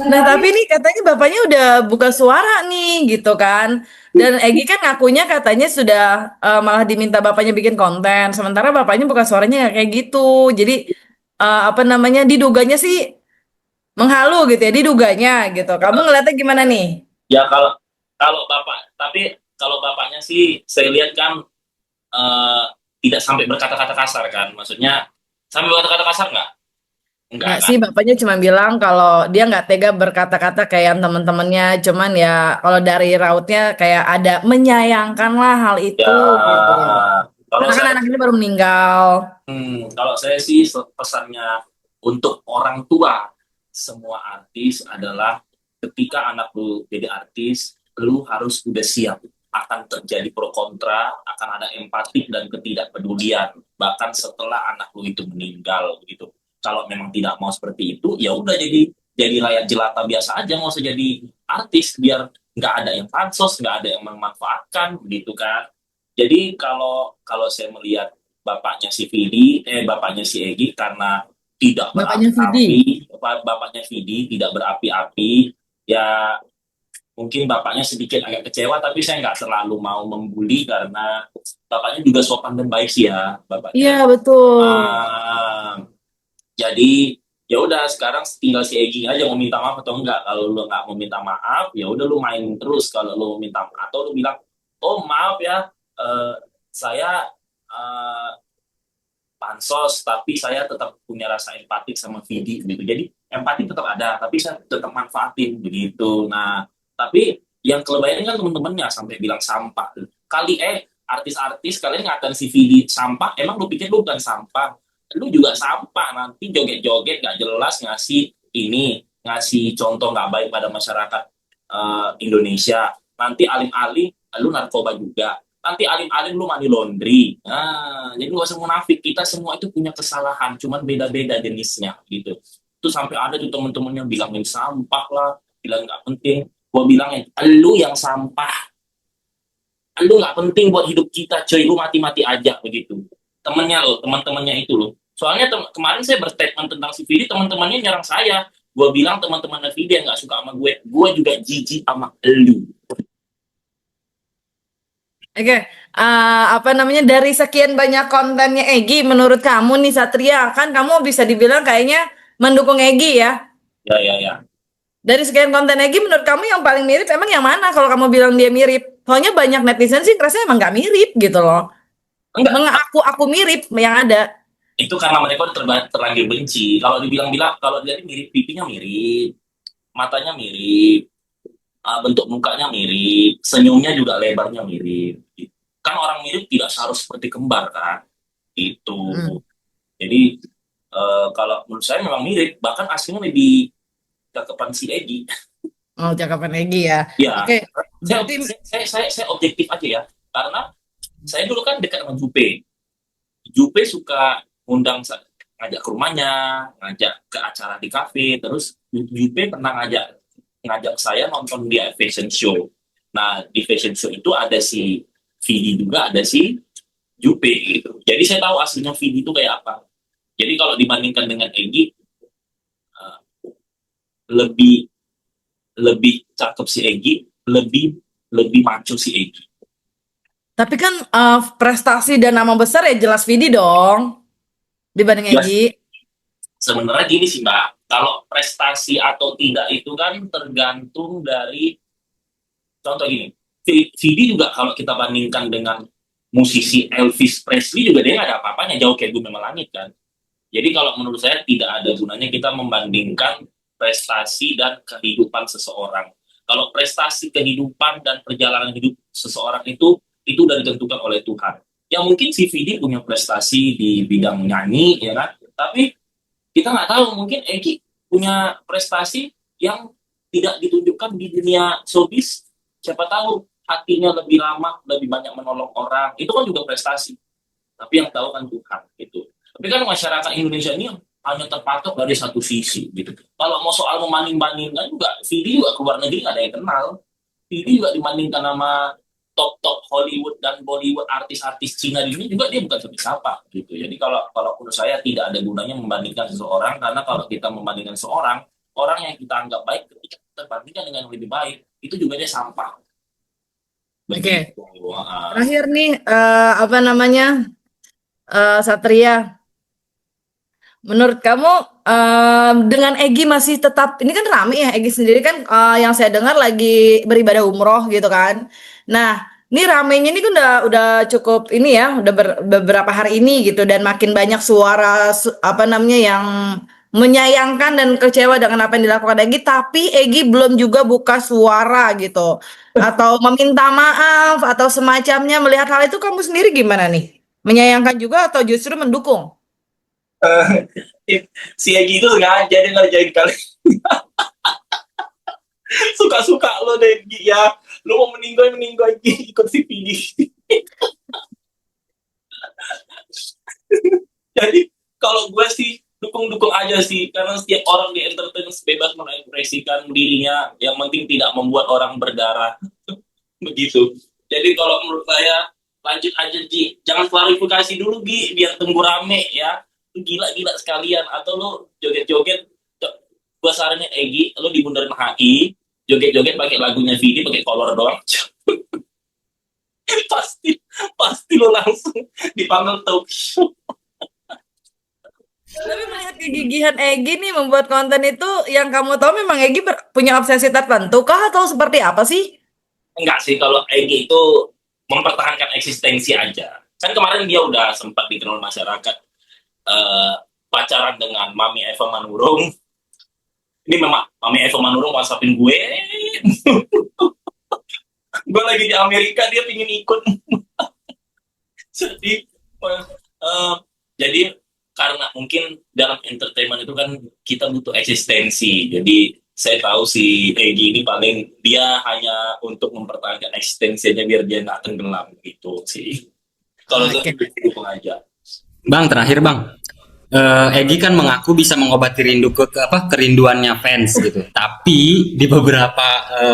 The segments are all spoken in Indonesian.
Nah, tapi nih katanya bapaknya udah buka suara nih, gitu kan. Dan Egi kan ngakunya katanya sudah malah diminta bapaknya bikin konten. Sementara bapaknya buka suaranya nggak kayak gitu. Jadi, apa namanya, diduganya sih menghalu gitu ya, diduganya gitu. Kamu ngeliatnya gimana nih? Ya kalau kalau bapak, tapi kalau bapaknya sih saya lihat kan eh, tidak sampai berkata-kata kasar kan, maksudnya sampai berkata-kata kasar nggak Nggak kan. sih, bapaknya cuma bilang kalau dia nggak tega berkata-kata kayak yang teman-temannya. Cuman ya kalau dari rautnya kayak ada menyayangkan lah hal itu Ya gitu. kalau Karena kan saya anak ini baru meninggal. kalau saya sih pesannya untuk orang tua semua artis adalah ketika anak lu jadi artis, lu harus udah siap akan terjadi pro kontra, akan ada empati dan ketidakpedulian bahkan setelah anak lu itu meninggal gitu. Kalau memang tidak mau seperti itu, ya udah jadi layar jelata biasa aja, nggak usah jadi artis biar nggak ada yang pansos, nggak ada yang memanfaatkan gitu kan. Jadi kalau kalau saya melihat bapaknya si Egi karena tidak Bapaknya Vidi. berapi-api, bapaknya Vidi tidak berapi-api, ya mungkin bapaknya sedikit agak kecewa, tapi saya nggak terlalu mau membuli karena bapaknya juga sopan dan baik sih ya, Iya, bapaknya. betul. Ah, jadi ya udah sekarang tinggal si Egi aja mau minta maaf atau enggak. Kalau lu nggak mau minta maaf, ya udah lu main terus. Kalau lu minta maaf atau lu bilang, oh maaf ya, saya eh, pansos, tapi saya tetap punya rasa empati sama Vidi gitu. Jadi empati tetap ada, tapi saya tetap manfaatin begitu. Nah, tapi yang kelebihannya kan temen-temennya sampai bilang sampah. Kali artis-artis kalian ngatain si Vidi sampah, emang lu pikir lu bukan sampah? Lu juga sampah, nanti joget-joget gak jelas ngasih contoh nggak baik pada masyarakat Indonesia. Nanti alim-alim lu narkoba juga, nanti alim-alim lu money laundry. Nah, jadi gak usah munafik. Kita semua itu punya kesalahan, cuman beda-beda jenisnya gitu. Itu sampai ada tuh temen-temen yang bilangin sampah lah, bilang nggak penting. Gua bilangin, lu yang sampah, lu nggak penting buat hidup kita, coy. Lu mati-mati aja begitu. Temennya lo, teman-temannya itu loh. Soalnya kemarin saya berstatement tentang si Vidi, teman-temannya nyerang saya. Gue bilang teman-teman Vidi yang nggak suka sama gue juga jijik sama lu. Oke, apa namanya, dari sekian banyak kontennya Egi, menurut kamu nih Satria, kan kamu bisa dibilang kayaknya mendukung Egi ya. Ya, ya, ya. Dari sekian konten Egi, menurut kamu yang paling mirip emang yang mana? Kalau kamu bilang dia mirip, soalnya banyak netizen sih ngerasa emang nggak mirip gitu loh. Enggak, Mengaku aku mirip yang ada. itu karena mereka udah terlanjur benci. Kalau dibilang-bilang, kalau dia mirip, pipinya mirip, matanya mirip, bentuk mukanya mirip, senyumnya juga lebarnya mirip. Kan orang mirip tidak seharus seperti kembar kan, itu. Hmm. Jadi kalau menurut saya memang mirip, bahkan aslinya lebih cakepan si Egi. Oh, cakapan Egi ya. Ya, Oke, saya, berarti saya objektif aja ya, karena saya dulu kan dekat sama Jupe. Jupe suka ngajak ke rumahnya, ngajak ke acara di kafe, terus Jupe pernah ngajak ngajak saya nonton dia fashion show. Nah, di fashion show itu ada si Vidi juga, ada si Jupe gitu. Jadi saya tahu aslinya Vidi itu kayak apa. Jadi kalau dibandingkan dengan Egi, uh, lebih lebih cakep si Egi, lebih lebih maco si Egi. tapi kan prestasi dan nama besar ya jelas Vidi dong dibanding Ya, Egi. sebenarnya gini sih Mbak, kalau prestasi atau tidak itu kan tergantung dari, contoh gini, Vidi juga kalau kita bandingkan dengan musisi Elvis Presley juga dia nggak ada apa-apanya, jauh kayak gue memang langit kan. Jadi kalau menurut saya tidak ada gunanya kita membandingkan prestasi dan kehidupan seseorang. Kalau prestasi kehidupan dan perjalanan hidup seseorang itu udah ditentukan oleh Tuhan. Ya mungkin si Vidi punya prestasi di bidang nyanyi ya kan, tapi kita nggak tahu, mungkin Egi punya prestasi yang tidak ditunjukkan di dunia showbiz. Siapa tahu hatinya lebih lama, lebih banyak menolong orang, itu kan juga prestasi. Tapi yang tahu kan Tuhan gitu. Tapi kan masyarakat Indonesia ini hanya terpatok dari satu sisi gitu. Kalau mau soal membanding-bandingkan juga, Vidi juga ke luar negeri nggak ada yang kenal. Vidi juga dibandingkan sama top-top Hollywood dan Bollywood, artis-artis Cina di ini juga dia bukan siapa gitu. Jadi kalau kalau menurut saya tidak ada gunanya membandingkan seseorang, karena kalau kita membandingkan seseorang, orang yang kita anggap baik ketika kita bandingkan dengan yang lebih baik itu juga dia sampah Oke. begitu. Terakhir nih, apa namanya, Satria. Menurut kamu dengan Egi masih tetap ini kan rame ya Egi sendiri kan yang saya dengar lagi beribadah umroh gitu kan. Nah, ini ramenya ini kan udah cukup ini ya, udah beberapa hari ini gitu dan makin banyak suara apa namanya yang menyayangkan dan kecewa dengan apa yang dilakukan Egi, tapi Egi belum juga buka suara gitu atau meminta maaf atau semacamnya. Melihat hal itu kamu sendiri gimana nih? Menyayangkan juga atau justru mendukung? Si Egi itu sengaja dia ngerjain kali. Suka-suka lo deh Gi, ya. Lo mau meninggal Gi, ikut si Pidi. Jadi kalau gue sih dukung-dukung aja sih, karena setiap orang di entertain bebas mengekspresikan dirinya, yang penting tidak membuat orang berdarah. Begitu. Jadi kalau menurut saya lanjut aja Ji, jangan klarifikasi dulu Gi, biar tunggu rame ya. Lu gila-gila sekalian, atau lu joget-joget. Gua saranin Egi, lu di Bundaran HI, joget-joget pakai lagunya Vidi, pakai kolor doang. pasti pasti lu langsung dipanggil talk show. Tapi melihat kegigihan Egi nih membuat konten itu yang kamu tahu memang Egi punya obsesi tertentu kah atau seperti apa sih? Enggak sih, kalau Egi itu mempertahankan eksistensi aja. Kan kemarin dia udah sempat dikenal masyarakat eh, pacaran dengan Mami Eva Manurung. Ini memang Mami Eva Manurung whatsappin gue. Gue lagi di Amerika, dia pingin ikut. Jadi jadi karena mungkin dalam entertainment itu kan kita butuh eksistensi. Jadi saya tahu si Egi ini paling dia hanya untuk mempertahankan eksistensinya biar dia nggak tenggelam gitu sih. Kalau saya Oke. dukung aja. Bang, terakhir Bang. Egi kan mengaku bisa mengobati kerinduannya fans gitu. Tapi di beberapa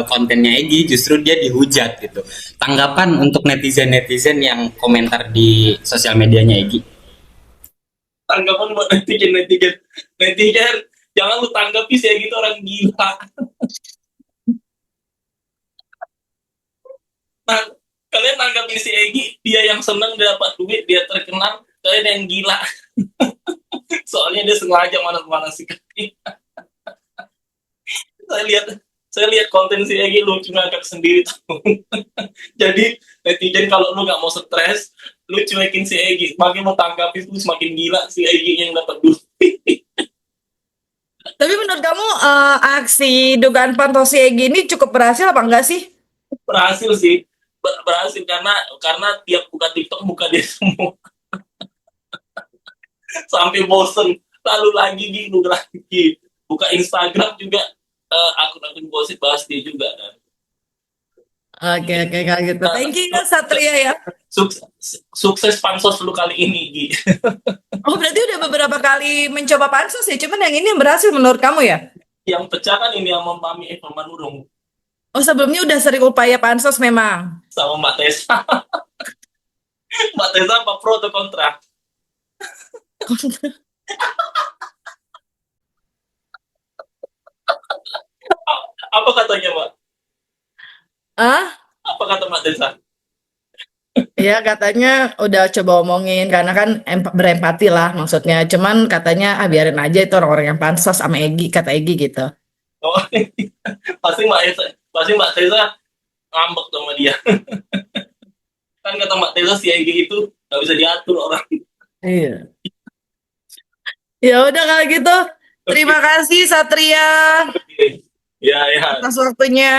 kontennya Egi justru dia dihujat gitu. Tanggapan untuk netizen-netizen yang komentar di sosial medianya Egi. Tanggapan buat netizen, jangan lu tanggapi si Egi itu orang gila. Nah, kalian tanggapi si Egi, dia yang seneng dia dapat duit, dia terkenal, kalian yang gila. Soalnya dia sengaja manas-manasin. saya lihat saya lihat konten si Egi lucu ngakak sendiri tuh. Jadi netizen kalau lu nggak mau stres, lu cuekin si Egi. Makin mau tanggapi lu semakin gila si Egi yang dapat duit. Tapi menurut kamu aksi dugaan pantosi Egi ini cukup berhasil apa enggak sih? Berhasil sih, berhasil karena tiap buka TikTok buka dia semua. Sampai bosen, lalu lagi buka Instagram juga, akun-akun gosip bahas dia juga kan. Oke oke kalau gitu. Nah, Thank you ya Satria ya. sukses, sukses pansos lu kali ini Gi. Oh berarti udah beberapa kali mencoba pansus ya, cuman yang ini yang berhasil menurut kamu ya? Yang pecah kan ini sama Mami Eva Manurung Oh sebelumnya udah sering upaya pansus memang. sama Mbak Tessa. Mbak Tessa apa pro atau kontra? Apa katanya Mbak? Ah? Apa kata Mbak Tessa? Ya katanya udah coba omongin karena kan berempati lah maksudnya. Cuman katanya biarin aja itu orang-orang yang pansos sama Egi, kata Egi gitu. Oh, pasti Mbak Tessa ngambek sama dia. Kan kata Mbak Tessa si Egi itu nggak bisa diatur orang. Iya. Ya udah kalau gitu. Terima kasih Satria Ya ya. atas waktunya.